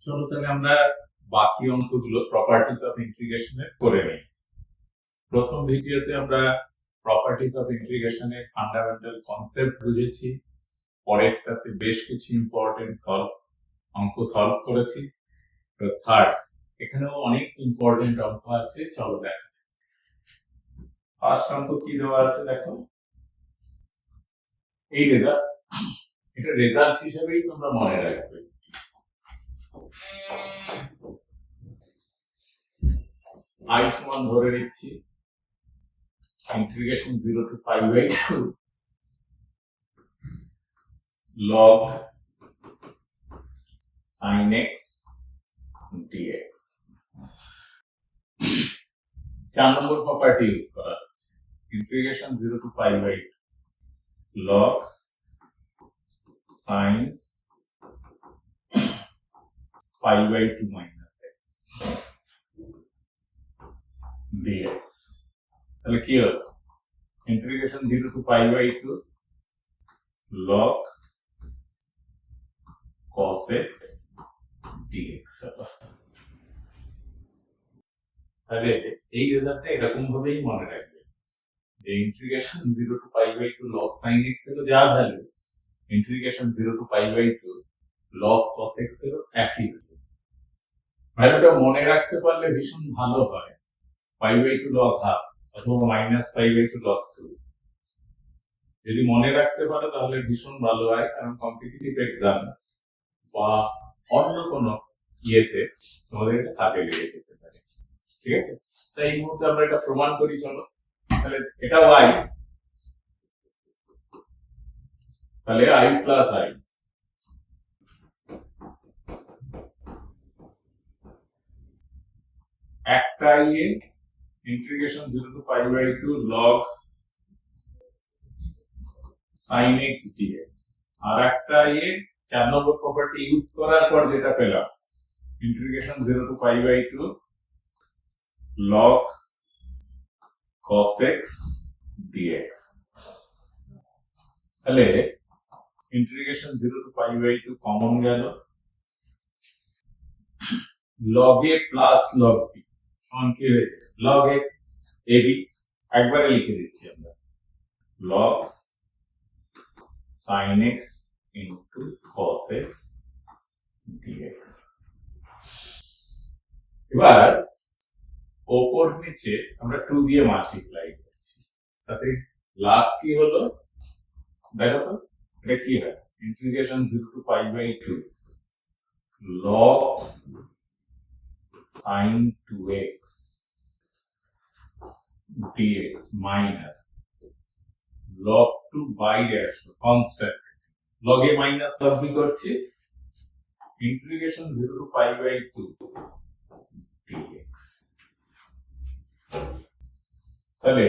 চলো তাহলে আমরা বাকি অঙ্কগুলো প্রপার্টিজ অফ ইন্টিগ্রেশনের করে নিই। প্রথম ভিডিওতে আমরা প্রপার্টিজ অফ ইন্টিগ্রেশনের ফান্ডামেন্টাল কনসেপ্ট বুঝেছি, পরেরটাতে বেশ কিছু ইম্পর্টেন্ট অঙ্ক সলভ করেছি। তো থার্ড, এখানেও অনেক ইম্পর্টেন্ট অঙ্ক আছে, চলো দেখা যাক। ফার্স্ট অঙ্ক কি দেওয়া আছে দেখো, এই রেজাল্ট, এটা রেজাল্ট হিসেবেই তোমরা মনে রাখবে। আই সমান ধরে নিচ্ছি integration 0 to pi by 2 log sin x dx। 4 নম্বর প্রপার্টি ইউজ করা হচ্ছে, integration 0 to pi by 2 log sin pi by 2 minus x dx। তাহলে কি হলো, integration 0 to pi by 2 log cos x dx। তাহলে এই রেজাল্টটা এরকম ভাবেই মনে রাখবে যে integration 0 to pi by 2 log sin x এর যা value, integration 0 to pi by 2 log cos x এর একই ভ্যালুটা মনে রাখতে পারলে ভীষণ ভালো হয়। pi by 2 log half অথবা মাইনাস pi by 2 log 2 যদি মনে রাখতে পারো তাহলে ভীষণ ভালো হয়, কারণ কম্পিটিটিভ এক্সাম বা অন্য কোনো ইয়েতে তোমাদের এটা কাজে লেগে যেতে পারে। ঠিক আছে, তাই এই মুহূর্তে আমরা এটা প্রমাণ করি। চলো তাহলে এটা y, তাহলে i প্লাস i একটা i A integration 0 to pi by 2 log sin x dx, আর একটা i এ 4 নম্বর প্রপার্টি ইউজ করার পর যেটা পেলাম integration 0 to pi by 2 log cos x dx। তাহলে integration 0 to pi by 2 common গেল, log a plus log b সমান কি হয়েছে, log a ab, একবারে লিখে দিচ্ছি আমরা log sin x into cos x dx। এবার ওপর নিচে আমরা 2 দিয়ে মাল্টিপ্লাই করছি, তাতে লাভ কি হলো দেখো তো, এটা কি হয়, integration 0 to pi by 2 log sin 2x dx minus log 2 বাইরে আসলো constant, log a minus log b করছি, integration 0 to pi by 2 dx। তাহলে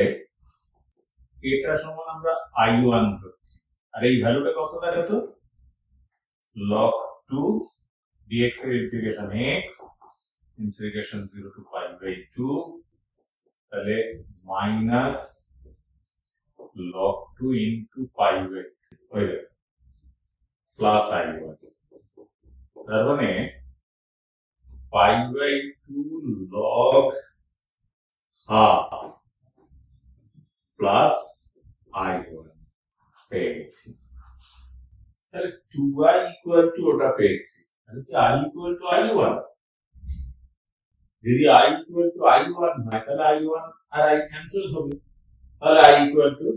এটা সমান আমরা i1 ধরছি, আর এই ভ্যালুটা কত দেখো তো, log 2 dx এর integration x integration 0 to pi by 2, তাহলে minus log 2 into pi by 2 হয়ে যাবে প্লাস i1, তার মানে pi by 2 log half plus i1 পেয়ে গেছি। তাহলে 2i equal to ওটা পেয়েছি, তাহলে কি i equal to i1, যদি i equal to i1 হয় তাহলে i1 আর i ক্যান্সেল হবে, তাহলে i equal to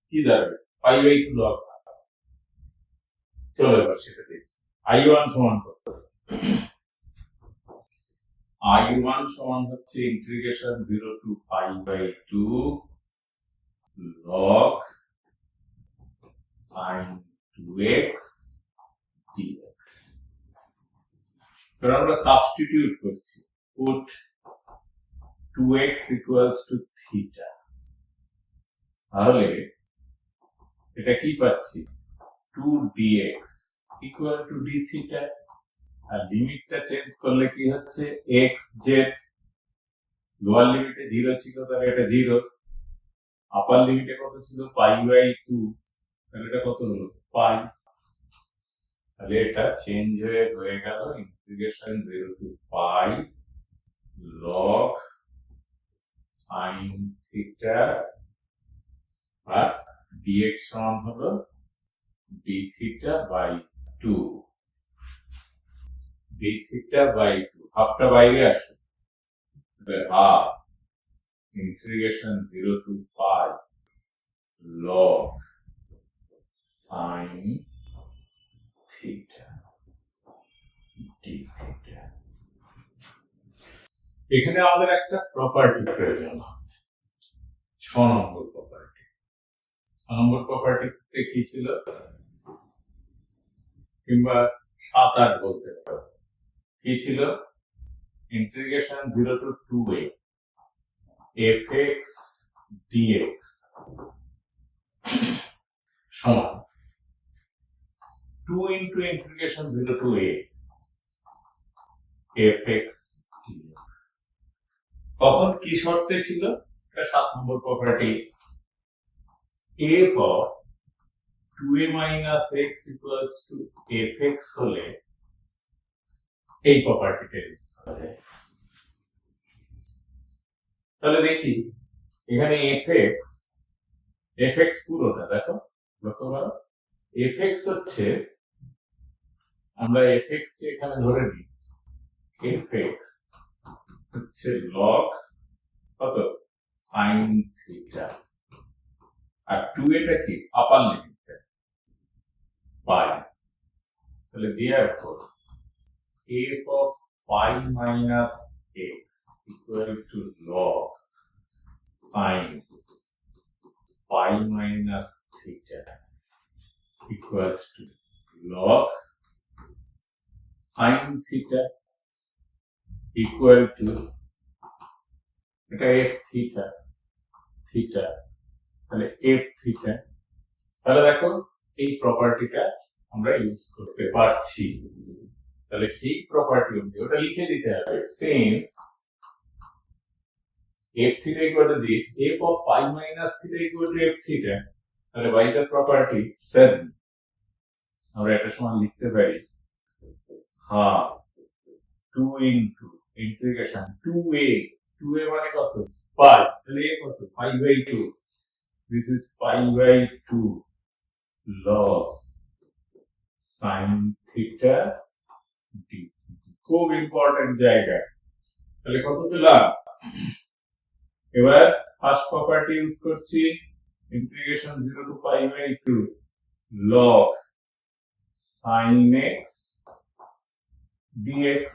কি দাঁড়াবে, pi by 2 log half। চলো এবার সেটা দেখি, i1 সমান কত, i1 সমান হচ্ছে integration 0 to pi by 2 log sin 2x dx। এবার আমরা সাবস্টিটিউট করছি, put 2x equals to theta, তাহলে এটা কি পাচ্ছি, 2 dx equal to d theta, আর লিমিটটা চেঞ্জ করলে কি হচ্ছে, x z, লোয়ার লিমিটে 0 ছিল তাহলে এটা 0, আপার লিমিটে কত ছিল pi by 2, তাহলে এটা কত হলো পাই, তাহলে এটা চেঞ্জ হয়ে গেল integration 0 to pi log sine theta আর dx সমান হলো d theta by 2 d theta by 2 হাফটা বাইরে আসে half integration 0 to pi log sin theta d theta এখানে আমাদের একটা প্রপার্টি প্রয়োজন হবে 6 নম্বর প্রপার্টি 6 নম্বর প্রপার্টিতে কি ছিল কিংবা 7-8 বলতে পারো কি ছিল integration 0 to 2a fx dx সমান 2 into integration 0 to a fx dx তখন কি শর্তে ছিল এটা 7 নম্বর property f of 2a minus x equals to fx হলে এই প্রপার্টিটা ইউজ করা যায় তাহলে দেখি এখানে fx পুরোটা দেখো লক্ষ্য করো fx হচ্ছে আমরা fx কে এখানে ধরে নিই fx হচ্ছে log কত sin থিটা আর 2a কি আপার লিমিটটা পাই তাহলে therefore f of pi minus x equal to log sin pi minus theta equals to log sin theta equal to এটা f theta theta তাহলে f theta তাহলে দেখো এই প্রপার্টিটা আমরা ইউজ করতে পারছি তাহলে সেই প্রপার্টি অনুযায়ী ওটা লিখে দিতে হবে since f theta equal to this f of pi minus theta equal to f theta তাহলে by the property 7 আমরা এটা সমান লিখতে পারি হ্যাঁ 2 into integration 2a মানে কত pi তাহলে a কত pi by 2 this is pi by 2 log sin theta d খুব ইম্পর্টেন্ট জায়গা তাহলে কত পেলাম এবার ফার্স্ট প্রপার্টি ইউজ করছি integration 0 to pi by 2 log sin x dx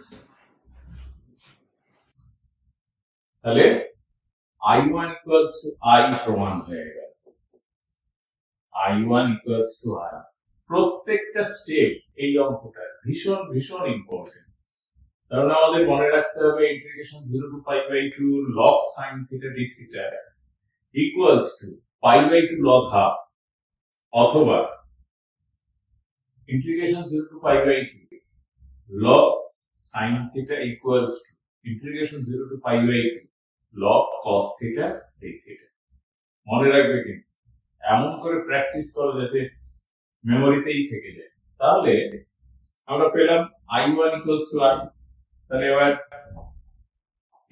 তাহলে i1 equals to i প্রমাণ হয়ে গেল i1 equals to i প্রত্যেকটা স্টেপ এই অঙ্কটা ভীষণ ভীষণ ইম্পর্টেন্ট কারণ আমাদের মনে রাখতে হবে integration 0 to pi by 2 log sin theta d theta equals to pi by 2 log half অথবা integration 0 to pi by 2 log sin theta equals to integration 0 to pi by 2 log cos theta d theta মনে রাখবে কিন্তু এমন করে practice করো যাতে মেমোরিতেই থেকে যায় তাহলে আমরা পেলাম i1 equals to i তাহলে এবার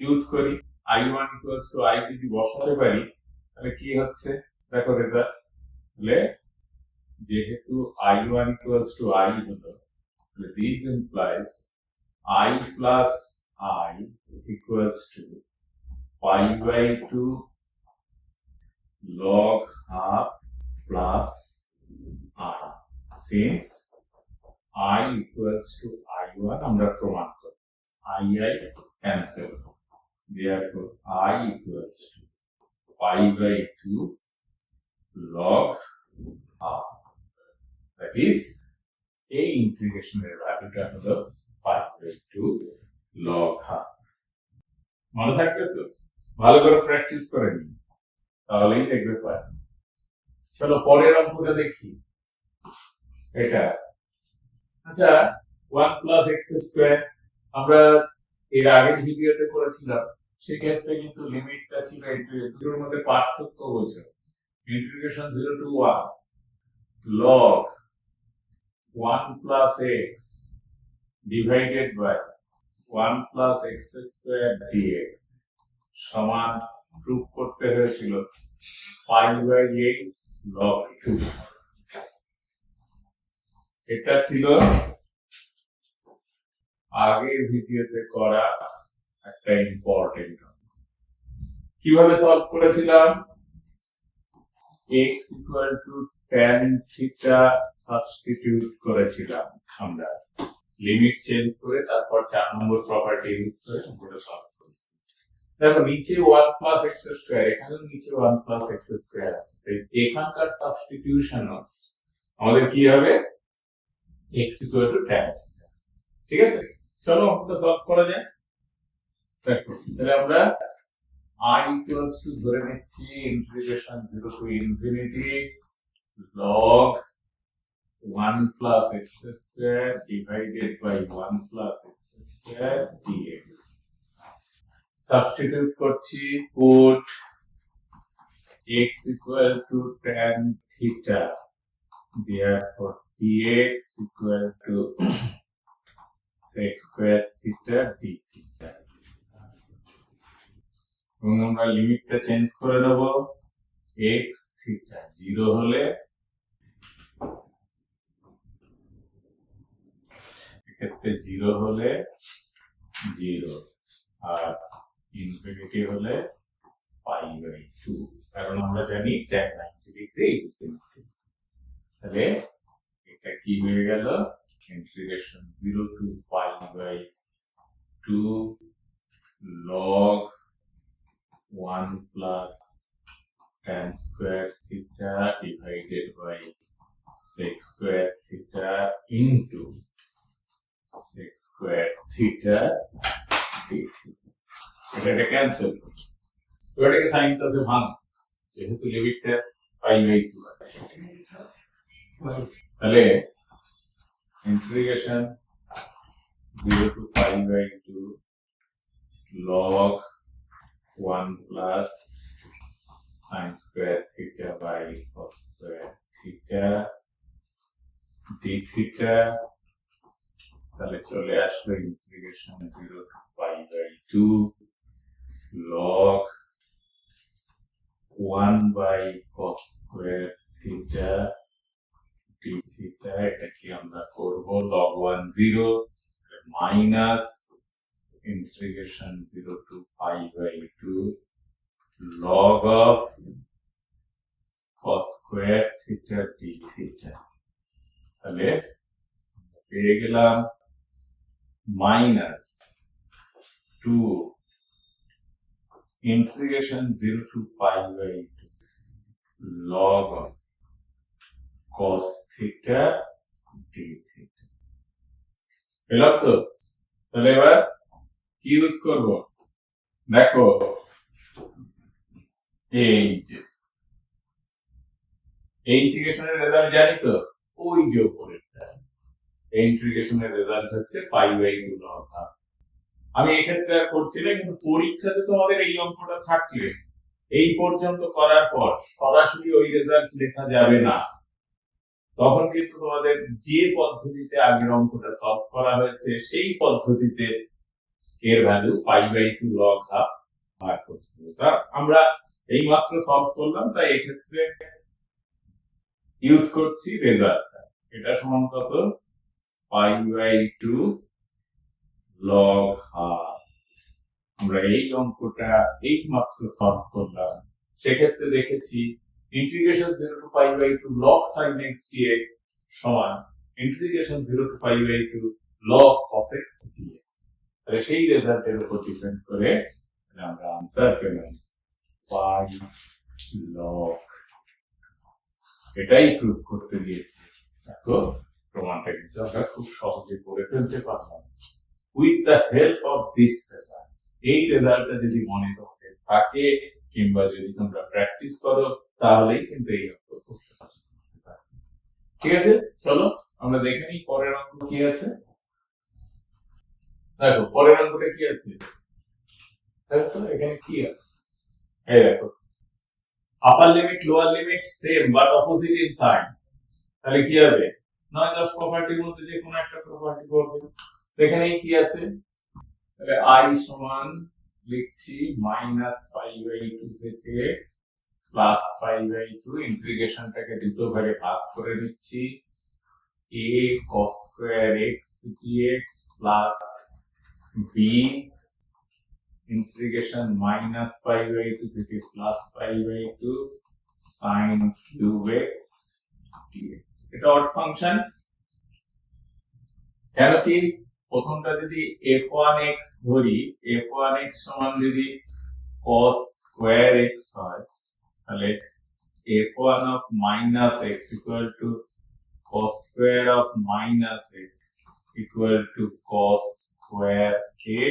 ইউজ করি i1 equals to i যদি বসাতে পারি তাহলে কি হচ্ছে দেখো রেজাল্ট তাহলে যেহেতু i1 equals to i হলো তাহলে this implies I plus I equals to pi by 2 log half plus I since I equals to I1 আমরা প্রমাণ করি I cancel therefore I equals to pi by 2 log half that is এই ইন্টিগ্রেশনের ভ্যালুটা হলো pi by 2 log half মনে থাকবে তো ভালো করে প্র্যাকটিস করে নিন তাহলেই দেখবে পাই চলো পরের অঙ্কটা দেখি এটা আচ্ছা 1 plus x square আমরা এর আগের ভিডিওতে করেছিলাম সেক্ষেত্রে কিন্তু লিমিটটা ছিল দুটোর মধ্যে পার্থক্য বোঝো integration 0 to 1 log 1 plus x divided by 1 plus x square dx সমান প্রুফ করতে হয়েছিল পাই বাই 8 log 2। এটা ছিল আগের ভিডিওতে করা একটা ইম্পর্টেন্ট। কিভাবে সলভ করেছিলাম? x equal to tan theta substitute করেছিলাম আমরা, লিমিট চেঞ্জ করে তারপর 4 নম্বর প্রপার্টি ইউজ করে এটা সলভ করেছি। দেখো নিচে 1 plus x স্কয়ার, এখানেও নিচে 1 plus x স্কয়ার আছে, তাই এখানকার সাবস্টিটিউশন আমাদের কি হবে? x equal to tan। ঠিক আছে, চলো এটা সলভ করা যায়। দেখো তাহলে আমরা I equals to ধরে নিচ্ছি integration 0 to infinity log 1 plus x square divided by 1 plus x square dx। Substitute করছি, put x equal to tan theta, therefore dx equal to sec square theta d theta। এবং আমরা লিমিটটা change করে নেব, x theta 0 হলে এক্ষেত্রে 0 হলে 0 আর infinity হলে পাই by 2, কারণ আমরা জানি tan 90 ডিগ্রি। তাহলে এটা কি হয়ে গেল? Integration 0 to pi by 2 log 1 plus tan square theta divided by sec square theta into sec square theta d theta। এটা ক্যান্সেল করি, এটাকে সাইন প্লাসে ভাঙ, যেহেতু লিমিটটা পাই বাই 2 আছে। তাহলে integration 0 to pi by 2 log 1 plus sin square theta by cos square theta d theta। তাহলে চলে আসলো integration 0 to pi by 2 log 1 by cos square theta d theta। এটা কি আমরা করব? log 1 0 minus integration 0 to pi by 2 log of cos square theta d theta। তাহলে পেয়ে গেলাম minus 2 integration 0 to pi by 2 log of cos theta d theta। পেলাম তো? তাহলে এবার কি ইউজ করব? দেখো এই যে ইন্টিগ্রেশনের রেজাল্ট জানি তো, ওই যে উপরেরটা ইন্টিগ্রেশনের রেজাল্ট হচ্ছে পাই বাই 2 log half। আমি এই ক্ষেত্রে আর করছি না, কিন্তু পরীক্ষাতে তোমাদের এই অঙ্কটা থাকলে এই পর্যন্ত করার পর সরাসরি ওই রেজাল্ট লেখা যাবে না, তখন কিন্তু তোমাদের যে পদ্ধতিতে আগের অঙ্কটা সলভ করা হয়েছে সেই পদ্ধতিতে এর value pi by 2 log half বার করতে হবে। তা আমরা এই মাত্র সলভ করলাম, তাই এক্ষেত্রে ইউজ করছি রেজাল্ট। এটা সমান কত? Pi by 2 log half। আমরা এই অঙ্কটা এই মাত্র সলভ করলাম, সেক্ষেত্রে দেখেছি integration 0 to pi by 2 log sin x dx সমান integration 0 to pi by 2 log cos x dx। তাহলে সেই রেজাল্টের উপর ডিপেন্ড করে আমরা আনসার পেলাম পাই log। এটাই প্রুভ করতে দিয়েছি। দেখো প্রমাণটা কিন্তু আমরা খুব সহজে করে ফেলতে পারলাম with the help of this result. এই রেজাল্টটা যদি মনে তোমাদের থাকে কিংবা যদি তোমরা প্র্যাকটিস করো তাহলেই কিন্তু এই অঙ্ক করতে পারবে। ঠিক আছে, চলো আমরা দেখে নিই পরের অঙ্ক কি আছে। দেখো পরের অঙ্কটা কি আছে, দেখো এখানে কি আছে। এই দেখো upper limit lower limit same but opposite in sign. তাহলে কি হবে? 9-10 প্রপার্টির মধ্যে যে কোনো একটা প্রপার্টি করবে। এখানে কি আছে, তাহলে i সমান লিখছি -π/2 থেকে +π/2, ইন্টিগ্রেশনটাকে দুটো ভাগে ভাগ করে নিচ্ছি, a cos square x dx plus b integration -π/2 থেকে +π/2 sin cube x dx। এটা অড ফাংশন। কেন কি প্রথমটা যদি f1x ধরি, f1x সমান যদি cos square x হয়, তাহলে f1 of minus x equal to cos square of minus x equal to cos square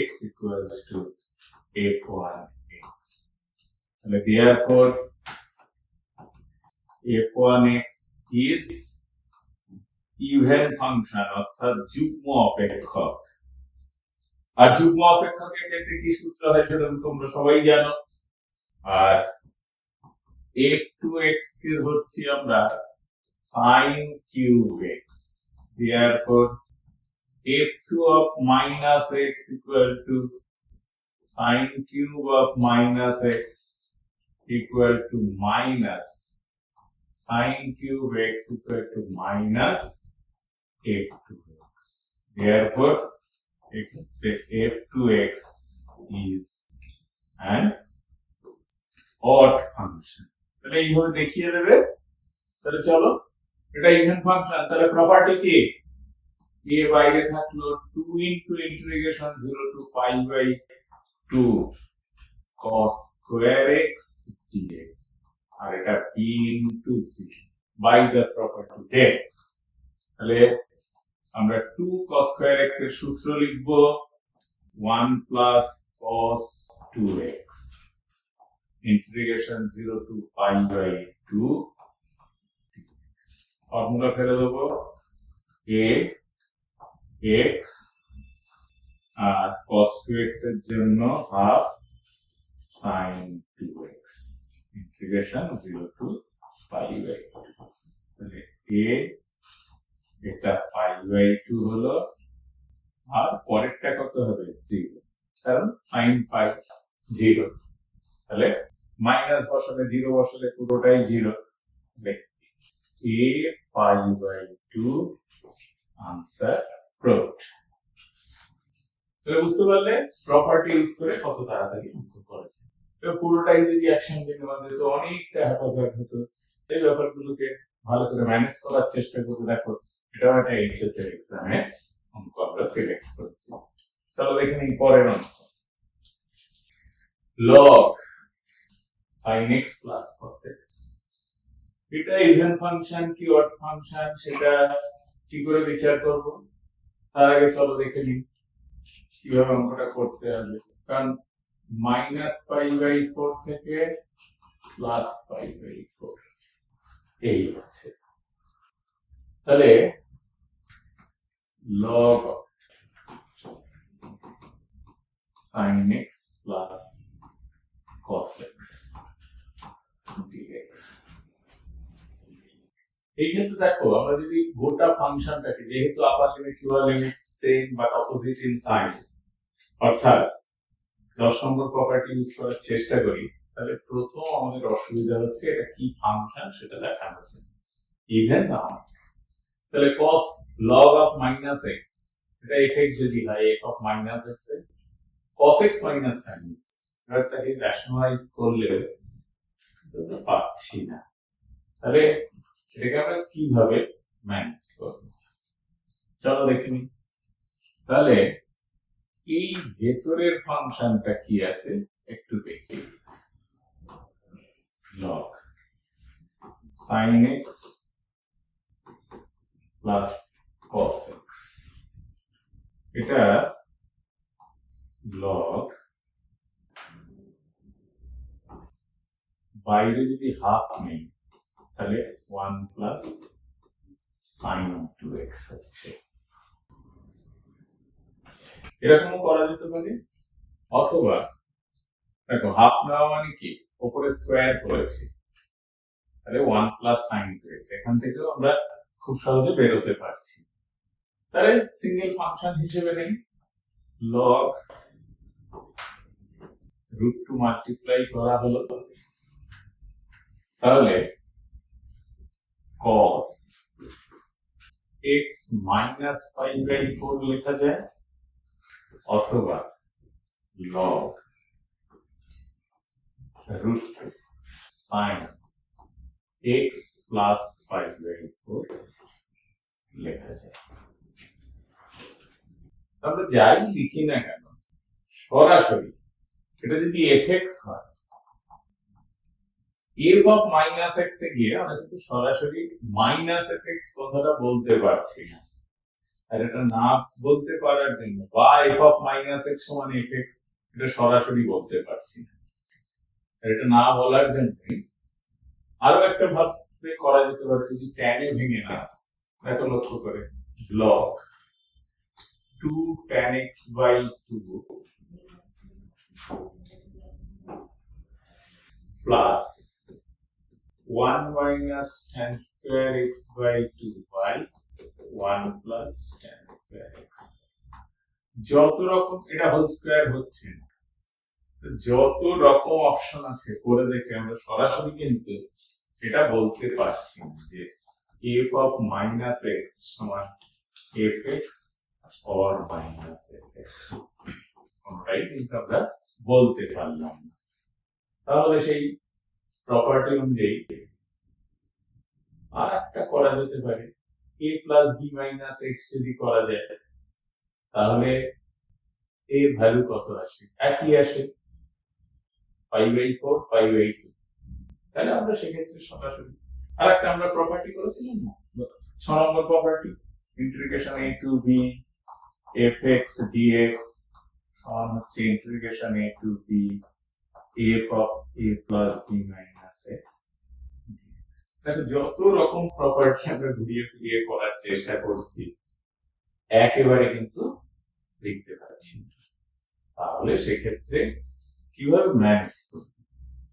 x equals to f1x। তাহলে therefore f1x is even function, অর্থাৎ যুগ্ম অপেক্ষক। আর যুগ্ম অপেক্ষকের ক্ষেত্রে কি সূত্র হয় সেটা তোমরা সবাই জানো। আর f2x কে ধরছি আমরা sin cube x, therefore f2 of minus x equal to sin cube of minus x equal to minus sin cube x equal to minus f2x, therefore f2x is an odd function। তাহলে এইভাবে দেখিয়ে দেবে। তাহলে চলো, এটা even function, তাহলে property কি, a বাইরে থাকলো 2 into integration 0 to π/2 cos square x dx, আর এটা b into c by the property del। তাহলে আমরা 2 cos square x এর সূত্র লিখব 1 plus cos 2x integration 0 to π/2 formula ফেলে দেবো, a x R cos 2x এর জন্য half sin 2x integration 0 to π/2। তাহলে a এটা π/2 হলো, আর পরেরটা কত হবে 0, কারণ sin π 0, তাহলে মাইনাস বসালে 0 বসালে পুরোটাই 0, a π/2 আনসার প্রুভড। তাহলে বুঝতে পারলে প্রপার্টি ইউজ করে কত তাড়াতাড়ি অঙ্ক করেছে। তো পুরোটাই যদি একসঙ্গে নেওয়া যেত অনেকটা হ্যাপাজার্ড হতো। এই ব্যাপারগুলোকে ভালো করে ম্যানেজ করার চেষ্টা করে দেখো, এটাও একটা এইচএস এর এক্সামে অঙ্ক আমরা সিলেক্ট করছি। চলো দেখে নিই পরের অঙ্ক। log sin x plus cos x, এটা ইভেন ফাংশন কি অড ফাংশন সেটা কি করে বিচার করব, তার আগে চলো দেখে নিই কিভাবে অঙ্কটা করতে হবে। কারণ -π/4 থেকে +π/4 এই হচ্ছে। তাহলে log sin x plus cos x dx। এই ক্ষেত্রে দেখো, আমরা যদি গোটা ফাংশনটাকে, যেহেতু upper limit lower limit same but opposite in sign, অর্থাৎ 10 নম্বর প্রপার্টি ইউজ করার চেষ্টা করি, তাহলে প্রথম আমাদের অসুবিধা হচ্ছে এটা কি ফাংশন সেটা দেখানো হচ্ছে ইভেন না। তাহলে cos log of minus x, এটা fx যদি হয় f of minus x A cos x minus sin x, এটাকে রেশনালাইজ করলে এটা পাচ্ছি না। তাহলে এটাকে আমরা কিভাবে ম্যানেজ করব, চলো দেখে নিই। তাহলে এই ভেতরের ফাংশনটা কি আছে একটু দেখি। log sin x plus cos x, এটা log বাইরে যদি হাফ নেই তাহলে 1 plus sin 2x হচ্ছে। এরকমও করা যেতে পারে, অথবা দেখো হাফ নেওয়া মানে কি, উপরে স্কোয়ার করেছি, তাহলে 1 plus sin 2x, এখান থেকেও আমরা খুব সহজে বেরোতে পারছি। তাহলে সিঙ্গেল ফাংশন হিসেবে নেই, লগ √2 মাল্টিপ্লাই করা হলো, তাহলে cos x minus π/4 লেখা যায়, অথবা log √2 sin x plus π/4 লেখা যায়। আমরা যাই লিখি না কেন সরাসরি এটা যদি fx হয়, f of minus x এ গিয়ে আমরা কিন্তু সরাসরি minus fx কথাটা বলতে পারছি না। আর এটা না বলতে পারার জন্য বা f of minus x সমান fx এটা সরাসরি বলতে পারছি না। আর এটা না বলার জন্য আরো একটা ভাবে করা যেতে পারে, যদি tan এ ভেঙে না, দেখো লক্ষ্য করে log 2 tan x/2 plus 1 minus tan square x/2 by 1 plus tan square x। যত রকম এটা হোল স্কয়ার হচ্ছে না, যত রকম অপশন আছে করে দেখে আমরা সরাসরি কিন্তু এটা বলতে পারছি যে f of minus x সমান fx or minus fx, কোনটাই কিন্তু আমরা বলতে পারলাম না। তাহলে সেই প্রপার্টি অনুযায়ী আর একটা করা যেতে পারে, a plus b minus x যদি করা যায় তাহলে a ভ্যালু কত আসে, একই আসে π/4 π/2। তাহলে আমরা সেক্ষেত্রে সরাসরি আর একটা আমরা প্রপার্টি করেছিলাম না, 6 নম্বর property, integration a to b fx dx সমান হচ্ছে integration a to b f of a plus b minus x dx। দেখো যত রকম প্রপার্টি আমরা ঘুরিয়ে ফিরিয়ে করার চেষ্টা করছি, একেবারে কিন্তু লিখতে পারছি। তাহলে সেক্ষেত্রে কিভাবে ম্যানেজ করব?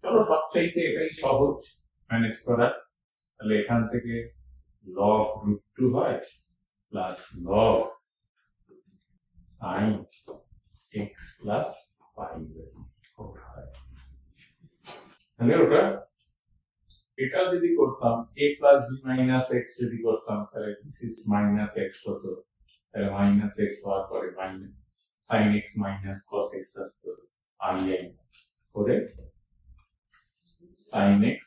চলো সবচাইতে এটাই সহজ ম্যানেজ করার। তাহলে এখান থেকে log √2 হয় plus log sin x plus π/4 হয়। তাহলে ওটা এটা যদি করতাম a plus b minus x যদি করতাম, তাহলে this is minus x হতো, তাহলে minus x হওয়ার পরে minus sin x minus cos x আসতো, i করে sin x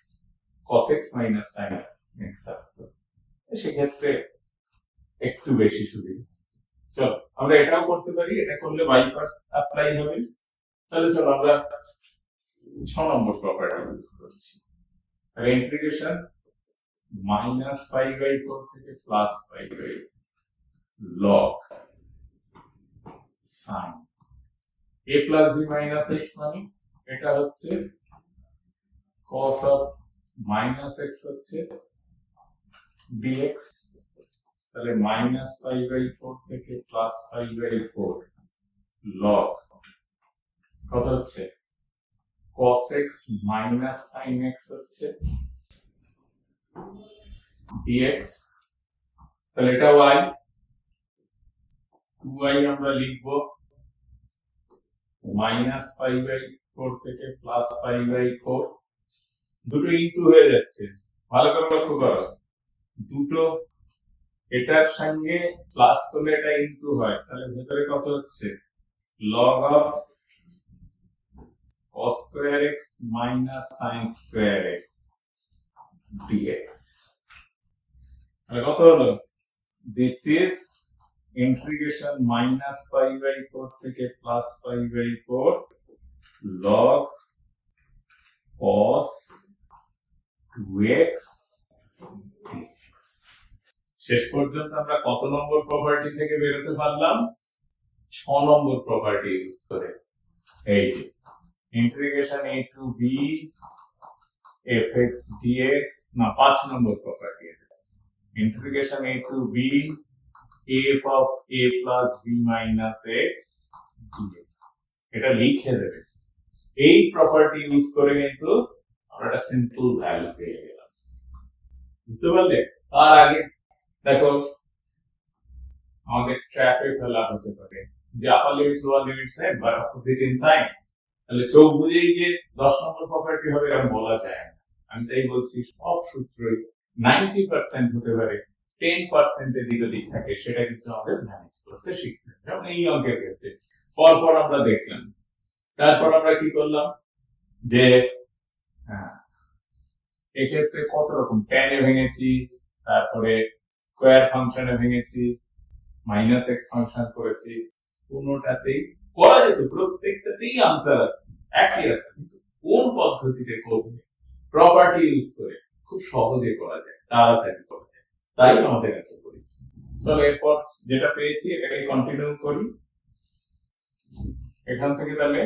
cos x minus sin x আসতো। সেক্ষেত্রে একটু বেশি সুবিধা। চলো আমরা এটাও করতে পারি, এটা করলে বাইপাস অ্যাপ্লাই হবে। তাহলে চলো আমরা 6 নম্বর প্রপার্টি ইউজ করছি। তাহলে ইন্টিগ্রেশন minus π/4 থেকে plus π/4 log sin a plus b minus x মানে এটা হচ্ছে cos of minus x হচ্ছে dx, তাহলে minus π/4 থেকে প্লাস π/4 log কত হচ্ছে cos x minus sin x হচ্ছে dx, তাহলে এটা y, 2y আমরা লিখবো minus π/4 থেকে প্লাস π/4, দুটো ইনটু হয়ে যাচ্ছে, ভালো করে লক্ষ্য করো, দুটো এটার সঙ্গে প্লাস করলে এটা ইনটু হয়, তাহলে ভেতরে কত হচ্ছে log of cos square x minus sin square x dx। তাহলে কত হলো, this is integration minus π/4 থেকে plus π/4 log cos 2x dx। শেষ পর্যন্ত আমরা কত নম্বর প্রপার্টি থেকে বেরোতে পারলাম? 6 নম্বর প্রপার্টি ইউজ করে। এই যে integration a to b fx dx, না 5 নম্বর property, integration a to b f of a plus b minus x dx। এটা লিখে দেবে। এই প্রপার্টি ইউজ করে কিন্তু আমরা একটা সিম্পল ভ্যালু পেয়ে গেলাম, বুঝতে পারলে? তার আগে দেখো আমাদের ট্র্যাপে ফেলা হতে পারে যে upper limit lower limit same but opposite in sign, তাহলে চোখ বুঝেই যে 10 নম্বর প্রপার্টি হবে এরকম বলা যায় না। আমি তাই বলছি সব সূত্রই 90% হতে পারে, 10% এদিক ওদিক থাকে, সেটা কিন্তু আমাদের ম্যানেজ করতে শিখতে হবে। যেমন এই অঙ্কের ক্ষেত্রে পরপর আমরা দেখলাম, তারপর আমরা কি করলাম যে এক্ষেত্রে কত রকম ট্যানে ভেঙেছি, তারপরে স্কোয়ার ফাংশনে ভেঙেছি, মাইনাস এক্স ফাংশন করেছি, কোনোটাতেই করা যেত, প্রত্যেকটাতেই আনসার আসছে, একই আসছে, কিন্তু কোন পদ্ধতিতে করবে, প্রপার্টি ইউজ করে খুব সহজে করা যায়, তাড়াতাড়ি করা যায়, তাই আমাদের এত পরিশ্রম। চলো এরপর যেটা পেয়েছি এটাকে কন্টিনিউ করি। এখান থেকে তাহলে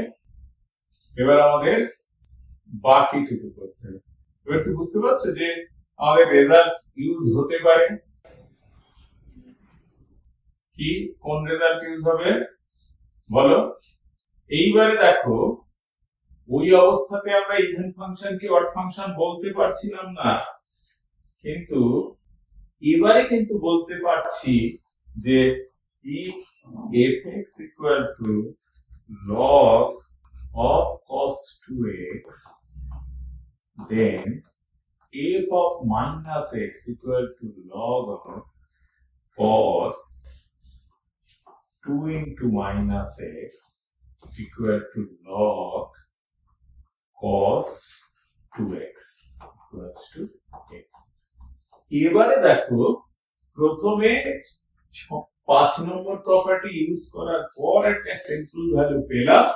এবার আমাদের বাকিটুকু করতে হবে। এবার কি বুঝতে পারছো যে আমাদের রেজাল্ট ইউজ হতে পারে কি, কোন রেজাল্ট ইউজ হবে বলো? এইবারে দেখো ওই অবস্থাতে আমরা ইভেন ফাংশনকে অড ফাংশন বলতে পারছিলাম না, কিন্তু এবারে কিন্তু বলতে পারছি যে if f(x) equal to log of cos 2x, then f of minus x equal to log of cos 2 into minus x equal to log cos 2x equals to x. এবারে দেখো প্রথমে 5 নম্বর প্রপার্টি ইউজ করার পর একটা central value পেলাম,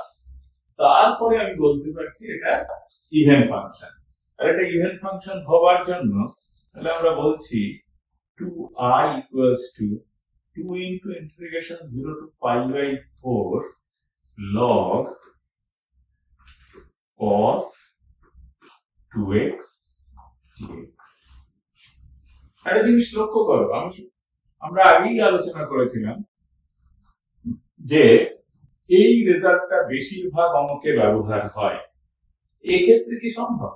তারপরে আমি বলতে পারছি এটা ইভেন ফাংশন। আর এটা ইভেন ফাংশন হওয়ার জন্য তাহলে আমরা বলছি 2i equals to 2 into integration 0 to pi by 4 log cos 2x dx। একটা জিনিস লক্ষ্য করো, আমরা আগেই আলোচনা করেছিলাম যে এই রেজাল্টটা বেশিরভাগ অঙ্কে ব্যবহার হয়। এক্ষেত্রে কি সম্ভব?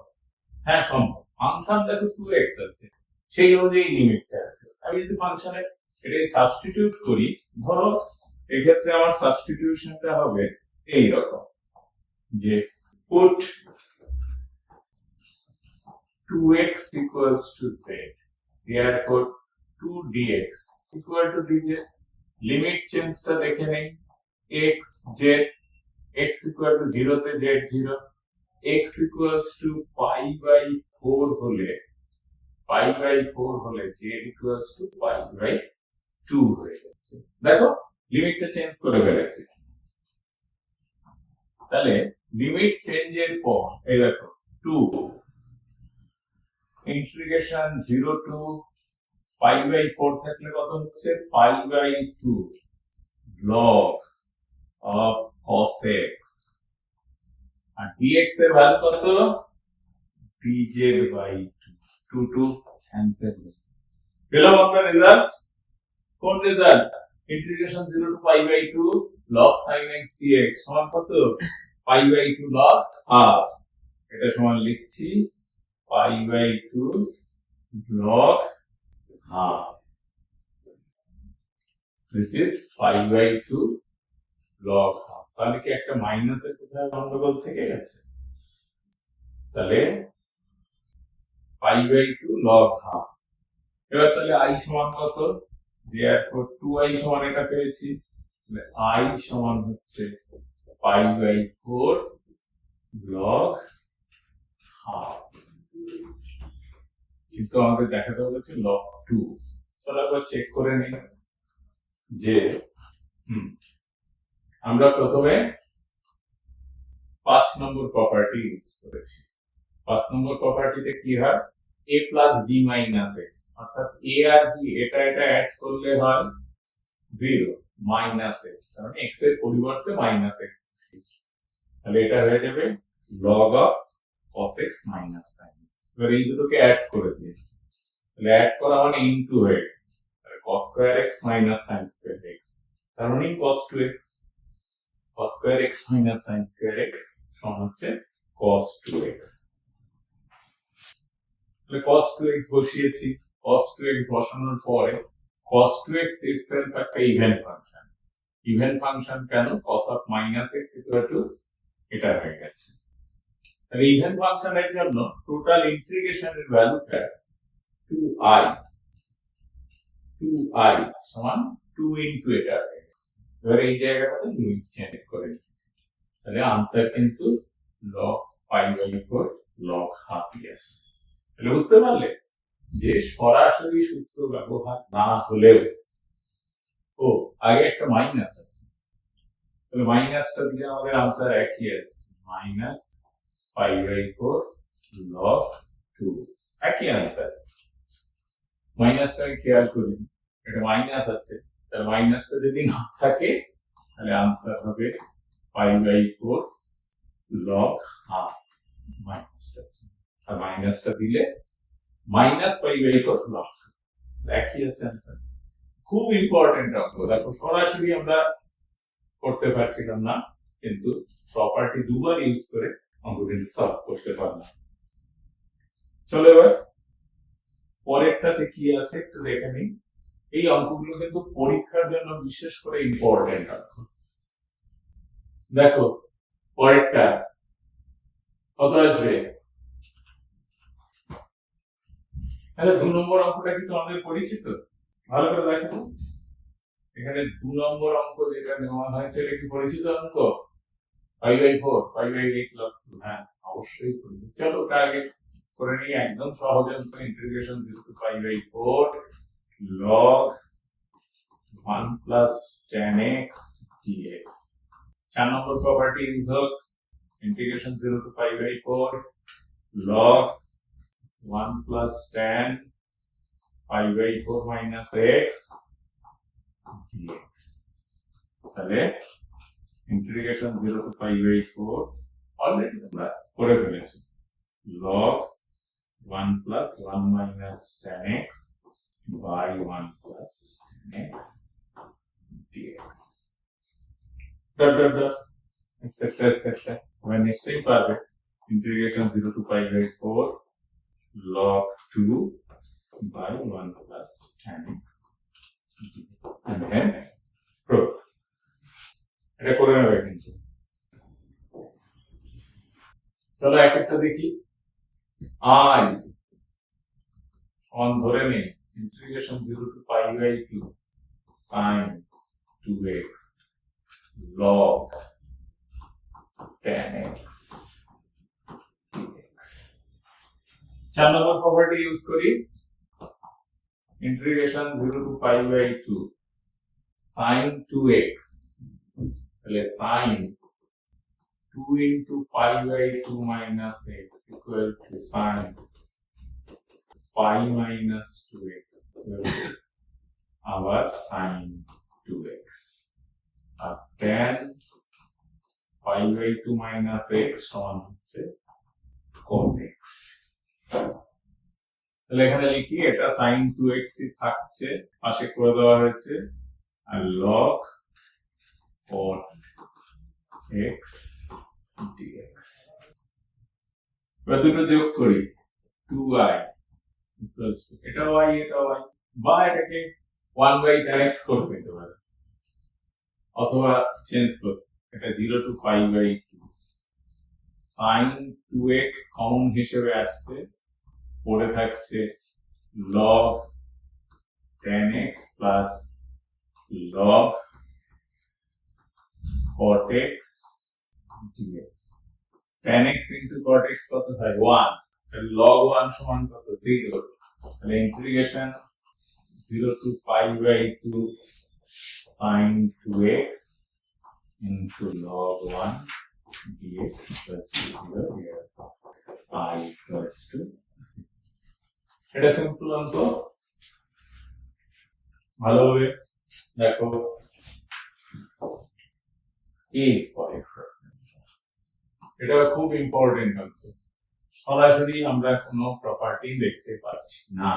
হ্যাঁ সম্ভব। ফাংশন দেখো 2x আছে, সেই অনুযায়ী লিমিটটা আছে। আমি যদি ফাংশনে এটাই সাবস্টিটিউট করি, ধরো এক্ষেত্রে আমার সাবস্টিটিউশনটা হবে এই রকম যে put 2x equals to z, therefore 2 dx equal to dz। Limit চেঞ্জটা দেখে নেই, x z, x equal to 0 তে z 0, x equals to pi by 4 হলে z equals to pi by 2 হয়ে যাচ্ছে। দেখো লিমিটটা চেঞ্জ করে ফেলেছি। তাহলে লিমিট চেঞ্জের পর এই দেখো 2 ইন্টিগ্রেশন 0 টু pi by 4 থাকলে কত হচ্ছে pi by 2 log of cos x, আর dx এর ভ্যালু কত dz by 2 2 ক্যান্সেল। পেলাম আমরা রেজাল্ট। কোন result? Integration 0 to pi by 2 log sin x dx সমান কত pi by 2 log half, এটা সমান লিখছি pi by 2 log half, this is pi by 2 log half। তাহলে কি একটা মাইনাসের কোথায় গন্ডগোল থেকে গেছে? তাহলে pi by 2 log half। এবার তাহলে i সমান কত? therefore 2i সমান এটা পেয়েছি, তাহলে i সমান হচ্ছে pi by 4 log half, কিন্তু আমাদের দেখাতে বলেছে log 2। চলো একবার চেক করে নিই যে আমরা প্রথমে 5 নম্বর প্রপার্টি ইউজ করেছি। 5 নম্বর প্রপার্টিতে কি হয় a plus b minus x, অর্থাৎ a আর b এটা অ্যাড করলে হয় 0 minus x, কারণ x এর পরিবর্তে minus x, তাহলে এটা হয়ে যাবে log of cos x minus sin x। এবার এই দুটোকে অ্যাড করে দিয়েছি, তাহলে অ্যাড করা মানে ইনটু হয়ে গেল, তাহলে cos square x minus sin square x, তার মানে cos 2x, cos square x minus sin square x সমান হচ্ছে cos 2x। তাহলে cos 2x বসিয়েছি, cos 2x বসানোর পরে cos 2x itself একটা ইভেন ফাংশন। ইভেন ফাংশন কেন? cos of minus x equal to এটা হয়ে গেছে। তাহলে ইভেন ফাংশনের জন্য টোটাল ইন্টিগ্রেশনের ভ্যালুটা 2i সমান 2 ইনটু এটা হয়ে গেছে। এবার এই জায়গাটাতে লিমিট চেঞ্জ করে দিচ্ছি। তাহলে आंसर কিন্তু log pi/4 log half yes। তাহলে বুঝতে পারলে যে সরাসরি সূত্র ব্যবহার না হলেও আগে একটা মাইনাস আছে, তাহলে মাইনাসটা দিলে আমাদের आंसर একই আসছে -pi/4 log 2 একই आंसर। মাইনাসটা খেয়াল করি, এটা মাইনাস আছে, তাহলে মাইনাসটা যদি না থাকে তাহলে आंसर হবে pi/4 log half মাইনাসটা, আর মাইনাসটা দিলে -pi/4 log একই আছে आंसर। খুব ইম্পর্টেন্ট অঙ্ক, দেখো সরাসরি আমরা করতে পারছিলাম না, কিন্তু প্রপার্টি দুবার ইউজ করে অঙ্ক কিন্তু সলভ করতে পারলাম। চলো এবার পরেরটাতে কি আছে একটু দেখে নিই। এই অঙ্কগুলো কিন্তু পরীক্ষার জন্য বিশেষ করে ইম্পর্টেন্ট অঙ্ক। দেখো পরেরটা কত আসবে? আচ্ছা 2 নম্বর অঙ্কটা কি তোমাদের পরিচিত? ভালো করে দেখো, এখানে 2 নম্বর অঙ্ক যেটা নেওয়া হয়েছে এটা কি পরিচিত অঙ্ক? pi/4 pi/8 log 2। হ্যাঁ অবশ্যই পরিচিত। চলো ওটা আগে করে নিই, একদম সহজ অঙ্ক। Integration 0 to pi/4 log 1 plus tan x dx। 4 নম্বর প্রপার্টি ইউজ হোক, integration 0 to pi/4 log 1 plus tan pi/4 minus x dx। তাহলে ইন্টিগ্রেশন 0 to pi/4 অলরেডি তোমরা করে ফেলেছো, log 1 plus 1 minus tan x by 1 plus tan x dx। etc. তোমরা নিশ্চয়ই পারবে। Integration 0 to pi/4 log 2 by 1 plus tan x dx and hence proof। এটা করে নেবে কিন্তু। চলো এক একটা দেখি। I on ধরে নে integration 0 to pi/2 sin 2x log tan x dx। 4 নম্বর প্রপার্টি ইউজ করি, integration 0 to pi/2 sin 2x, তাহলে sin 2 into pi/2 minus x equal to sin pi minus 2x আবার sin 2x, আর tan pi/2 minus x সমান হচ্ছে cos x। তাহলে এখানে লিখি এটা sin 2x ই থাকছে, পাশে করে দেওয়া হয়েছে, আর log cos x dx। এবার দুটো যোগ করি, 2i equals to এটা y এটা y, বা এটাকে 1 by tan x করে দিতে পারে, অথবা চেঞ্জ করতে এটা 0 to pi/2 sin 2x common হিসেবে আসছে, পড়ে থাকছে log tan x plus log cot x dx। tan x into cot x কত হয়? 1। তাহলে log 1 সমান কত? 0। তাহলে integration 0 to pi/2 sin 2x into log 1 dx plus 0 here I equals to 0। এটা সিম্পল অঙ্ক, ভালোভাবে দেখো। এটা খুব ইম্পর্টেন্ট অঙ্ক, সরাসরি আমরা কোনো প্রপার্টি দেখতে পাচ্ছি না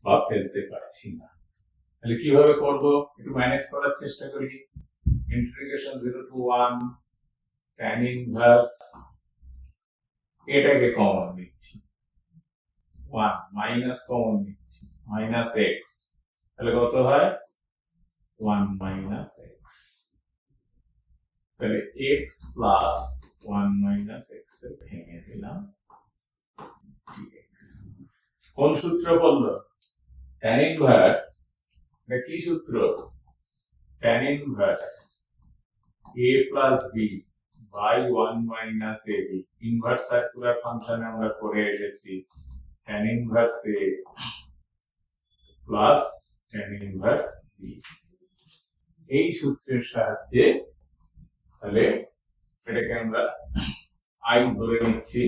বা ফেলতে পারছি না, তাহলে কিভাবে করব? একটু ম্যানেজ করার চেষ্টা করি। ইন্টিগ্রেশন 0 to 1 tan ইনভার্স, এটাকে কমন নিচ্ছি, 1 মাইনাস কমন নিচ্ছি, minus x তাহলে কত হয় 1 মাইনাস এক্স। তাহলে এক্স প্লাস 1 মাইনাস এক্স এর ভেঙে দিলাম ডিএক্স। কোন সূত্র বললো? tan ইনভার্স, এটা কি সূত্র? tan inverse a plus b by 1 minus ab। Inverse circular ফাংশনে আমরা করে এসেছি tan inverse a plus tan inverse b। এই সূত্রের সাহায্যে তাহলে এটাকে আমরা i ধরে নিচ্ছি,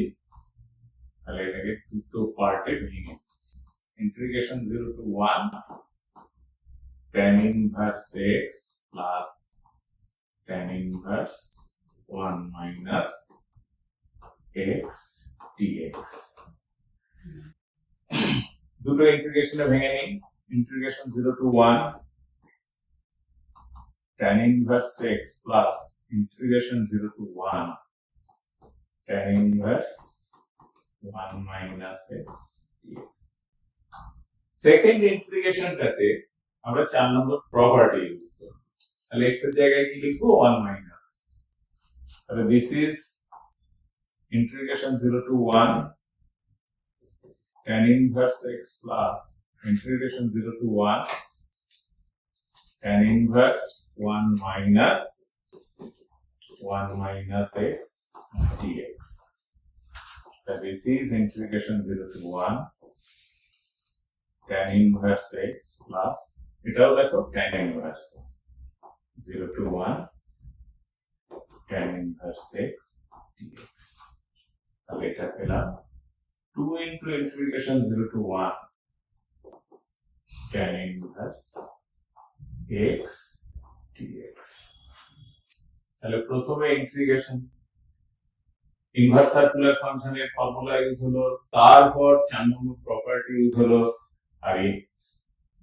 তাহলে এটাকে দুটো পার্টে ভেঙে নিচ্ছি। Integration 0 to 1 tan inverse x plus tan inverse 1 minus x dx। দুটো ইন্টিগ্রেশনে ভেঙে নিই। Integration 0 to 1 tan inverse x plus integration 0 to 1 tan inverse 1 minus x dx। Second ইন্টিগ্রেশনটাতে আমরা 4 নম্বর প্রপার্টি ইউজ করব। তাহলে x এর জায়গায় কি লিখবো 1 মাইনাস x। তাহলে this is integration 0 to 1 tan inverse x plus integration 0 to 1 tan inverse 1 minus x dx. That this is integration 0 to 1 tan inverse x plus এটাও দেখো tan inverse 0 to 1 tan inverse x dx। তাহলে এটা পেলাম 2 into integration 0 to 1 tan inverse x dx। তাহলে প্রথমে integration inverse circular ফাংশনের formula use হলো, তারপর 4 নম্বর প্রপার্টি ইউজ হলো। আর এই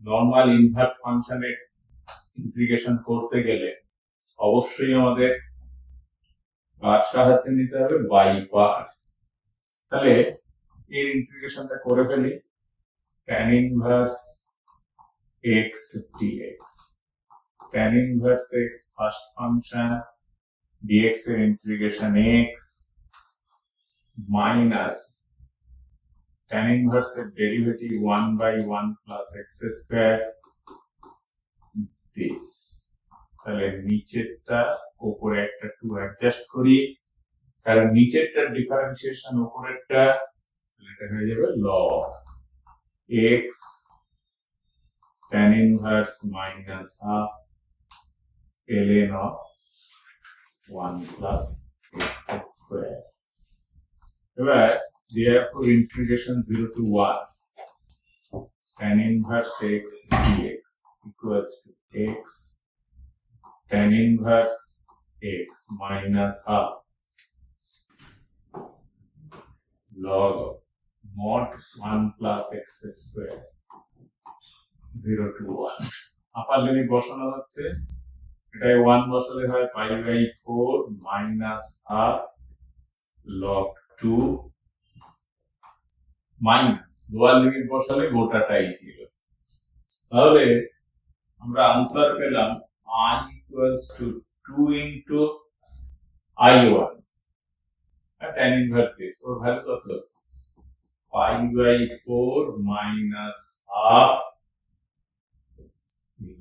নরমাল ইনভার্স ফাংশনের ইন্টিগ্রেশন করতে গেলে অবশ্যই আমাদের কার সাহায্য নিতে হবে? By parts. তাহলে এর ইন্টিগ্রেশনটা করে ফেলি। tan inverse x dx, tan inverse x first function dx এর integration x minus tan inverse এর derivative 1 by 1 plus x square this. তাহলে নিচেরটা উপরে একটা 2 অ্যাডজাস্ট করি, কারণ নিচেরটার ডিফারেন্সিয়েশন উপরেরটা, এটা হয়ে যাবে log x tan inverse minus half ln of 1 plus x square। এবার therefore integration 0 to 1 tan inverse x dx equals to x tan inverse x minus half log mod 1 plus x square 0 to 1। Upper limit বসানো হচ্ছে, এটাই 1 বসালে হয় pi by 4 minus half log 2 minus lower limit বসালে গোটাটাই ছিল। তাহলে আমরা আনসার পেলাম i equals to 2 into i1 tan inverse this, ওর ভ্যালু কত? Pi by 4 minus half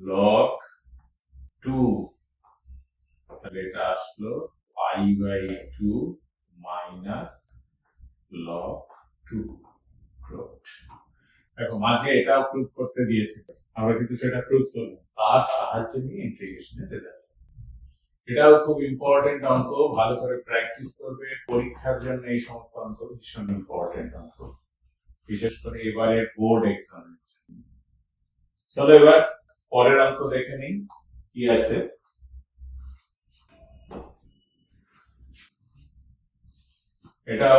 log 2। তাহলে এটা আসলো pi by 2 minus log 2 proved. দেখো মাঝে এটাও প্রুফ করতে দিয়েছে, আমরা কিন্তু সেটা প্রুফ করলাম তার সাহায্যে নিয়ে ইন্টিগ্রেশনের রেজাল্ট। এটাও খুব ইম্পর্টেন্ট অঙ্ক, ভালো করে প্র্যাকটিস করবে, পরীক্ষার জন্য এই সমস্ত অঙ্ক ভীষণ ইম্পর্টেন্ট অঙ্ক, বিশেষ করে এবারের বোর্ড এক্সাম। চলো এবার পরের অঙ্ক দেখে নিই কি আছে। এটা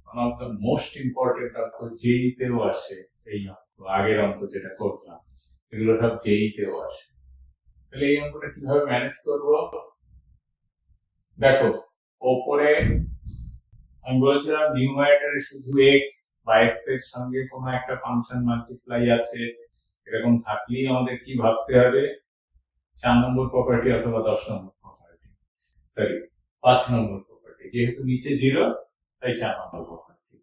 one of the most important অঙ্ক, জেইতেও আসে এই অঙ্ক। আগের অঙ্ক যেটা করলাম এগুলো সব জেইতেও আসে। তাহলে এই অঙ্কটা কিভাবে ম্যানেজ করব? দেখো ওপরে আমি বলেছিলাম নিউমারেটরে শুধু এক্স বা এক্স এর সঙ্গে কোনো একটা ফাংশন মাল্টিপ্লাই আছে, এরকম থাকলেই আমাদের কি ভাবতে হবে, 4 নম্বর প্রপার্টি অথবা 10 নম্বর প্রপার্টি, সরি 5 নম্বর প্রপার্টি, যেহেতু নিচে 0 তাই 4 নম্বর প্রপার্টি।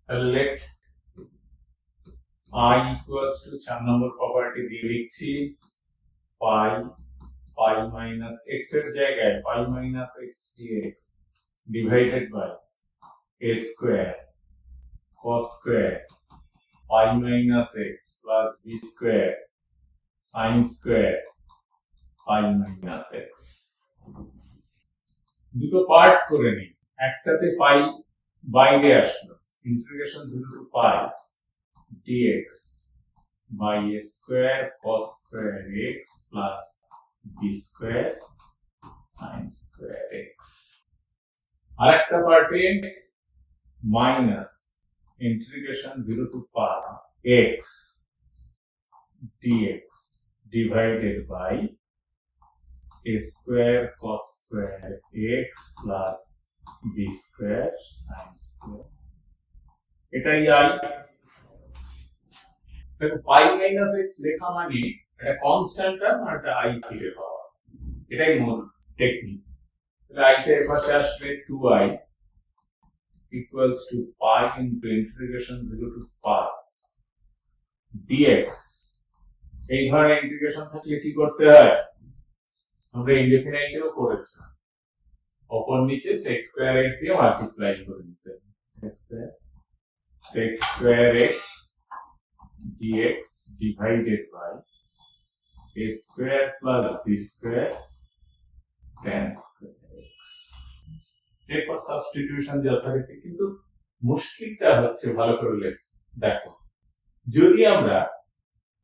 তাহলে লেট i ইকুয়ালস টু 4 নম্বর প্রপার্টি দিয়ে লিখছি পাই মাইনাস x এর জায়গায় pi minus x dx divided by a square cos square pi minus x plus b square sin square pi minus x। দুটো পার্ট করে নিই, একটাতে পাই বাইরে আসলো, integration 0 to pi dx by a square cos square x plus b square sin square x। আরেকটা পার্টে minus integration 0 to pi x dx divided by a square cos square x plus b square sin square x। এটাই i। দেখো পাই minus x লেখা মানে এটা constant term আর এটা i ফিরে পাওয়া, এটাই মূল টেকনিক। তাহলে i টা এর পাশে আসলে 2i equals to pi into integration 0 to pi dx। এই ধরনের ইন্টিগ্রেশন থাকলে কি করতে হয়, আমরা ইনডেফিনাইটেও করেছি, অপর নিচে sec square x দিয়ে মাল্টিপ্লাই করে দিতে হবে, sec square x dx divided by a square plus b square tan square x। এরপর সাবস্টিটিউশন যথারীতি, কিন্তু মুশকিলটা হচ্ছে ভালো করে দেখো, যদি আমরা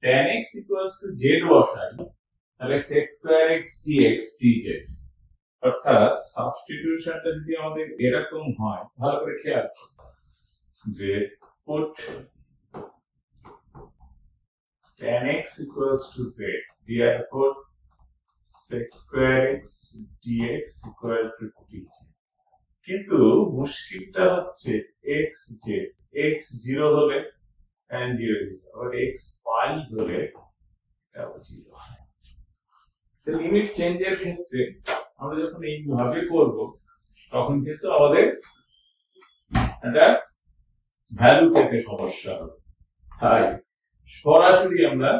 tan x equals to z বসাই তাহলে sec square x dx dz, অর্থাৎ সাবস্টিটিউশনটা যদি আমাদের এরকম হয়, ভালো করে খেয়াল করো যে put tan x equals to z, therefore sec square x dx equal to dz। কিন্তু মুশকিলটা হচ্ছে x z, x 0 হলে tan 0 0, আর x পাই হলে এটাও 0 হয়। তো লিমিট চেঞ্জের ক্ষেত্রে আমরা যখন এইভাবে করব তখন কিন্তু আমাদের একটা ভ্যালু পেতে সমস্যা হবে, তাই সরাসরি আমরা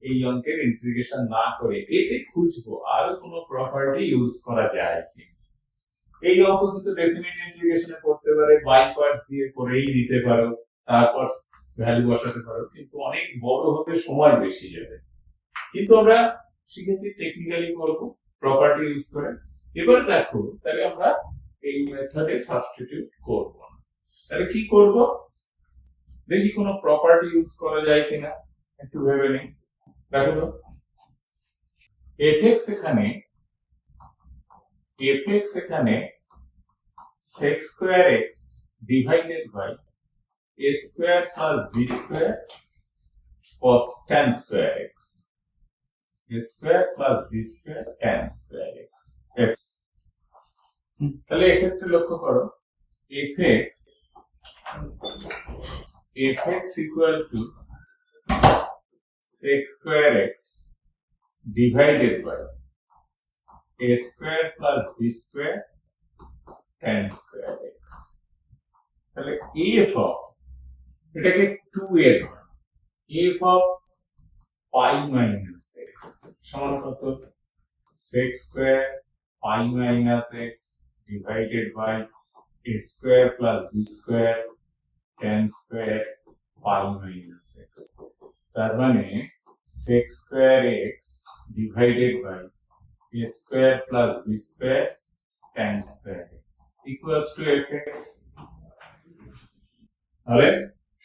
এই অঙ্কের ইন্টিগ্রেশন না করে এতে খুঁজবো আরো কোনো প্রপার্টি ইউজ করা যায় কি। এই অঙ্ক কিন্তু ডেফিনিট ইন্টিগ্রেশনে করতে পারে, বাই পার্টস দিয়ে করেই নিতে পারো, তারপর ভ্যালু বসাতে পারো, কিন্তু অনেক বড় হবে, সময় বেশি যাবে। কিন্তু আমরা শিখেছি টেকনিক্যালি করব প্রপার্টি ইউজ করে। এবার দেখো তাহলে আমরা এই মেথডে সাবস্টিটিউট করব না, তাহলে কি করব, দেখি কোনো প্রপার্টি ইউজ করা যায় কিনা, একটু ভেবে নিই। দেখো তো fx এখানে sec square x divided by a square plus b square cos tan square x, a square plus b square tan square x। তাহলে এক্ষেত্রে লক্ষ্য করো fx equal to sec square x divided by a square plus b square tan square x। তাহলে f of এটাকে 2a ধরো, f of pi minus x সমান কত, sec square pi minus x divided by a square plus b square tan square pi minus x। তার মানে sec square x divided by a square plus b square tan square x equals to fx। তাহলে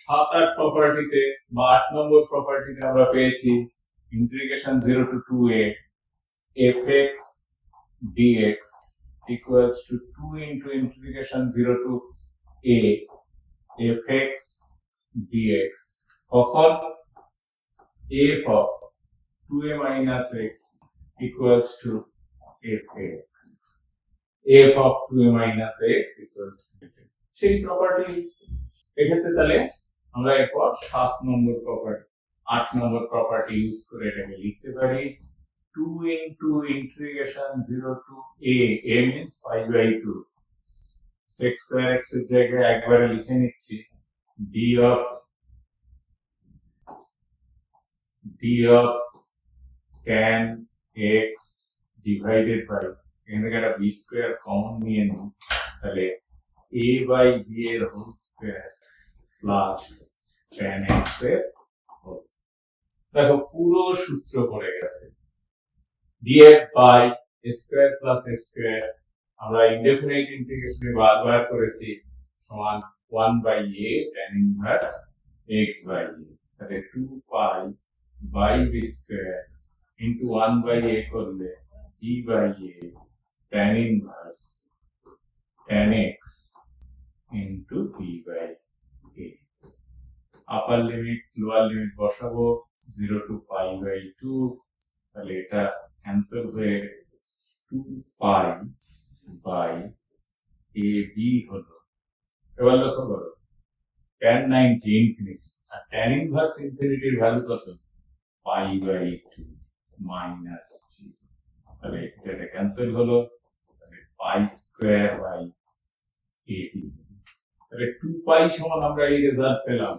7-8 প্রপার্টিতে বা 8 নম্বর প্রপার্টিতে আমরা পেয়েছি integration 0 to 2a fx dx equals to 2 into integration 0 to a fx dx, কখন f of 2a minus x equals to fx। f of 2a minus x equals to সেই property use করি। এক্ষেত্রে তাহলে আমরা এরপর 7 নম্বর প্রপার্টি 8 নম্বর property use করে এটাকে লিখতে পারি 2 into integration 0 to a means pi by 2 sec square x এর জায়গায় একবারে লিখে নিচ্ছি d of tan x divided by এখান থেকে একটা b square কমন নিয়ে নিই তাহলে a by b এর whole square plus tan x এর হোল দেখো পুরো সূত্র পড়ে গেছে df by square plus f square আমরা ইনডেফিনাইট ইন্টিগ্রেশনে বারবার করেছি সমান 1 by a tan inverse x by a তাহলে 2 pi by b square into 1 by a করলে e by a tan inverse tan x into b by a upper limit lower limit বসাবো 0 to pi by 2 তাহলে এটা cancel হয়ে 2 pi by a b হলো এবার লক্ষ্য করো tan 90 ইনফিনিটি আর tan ইনভার্স ইনফিনিটির ভ্যালু কত pi by 2 মাইনাস 0 তাহলে এটা ক্যান্সেল হলো তাহলে pi square by a b তাহলে 2 pi সমান আমরা এই রেজাল্ট পেলাম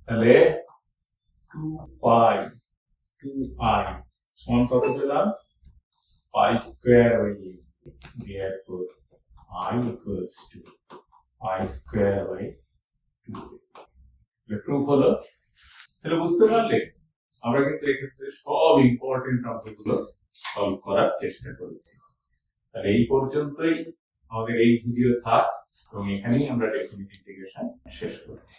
তাহলে 2 pi সমান কত পেলাম pi square by a therefore I equals to pi square by 2 proof হলো তাহলে বুঝতে পারলে আমরা কিন্তু এক্ষেত্রে সব ইম্পর্টেন্ট অঙ্কগুলো সলভ করার চেষ্টা করেছি তাহলে এই পর্যন্তই আমাদের এই ভিডিও থাক এবং এখানেই আমরা ডেফিনিট ইন্টিগ্রেশন শেষ করছি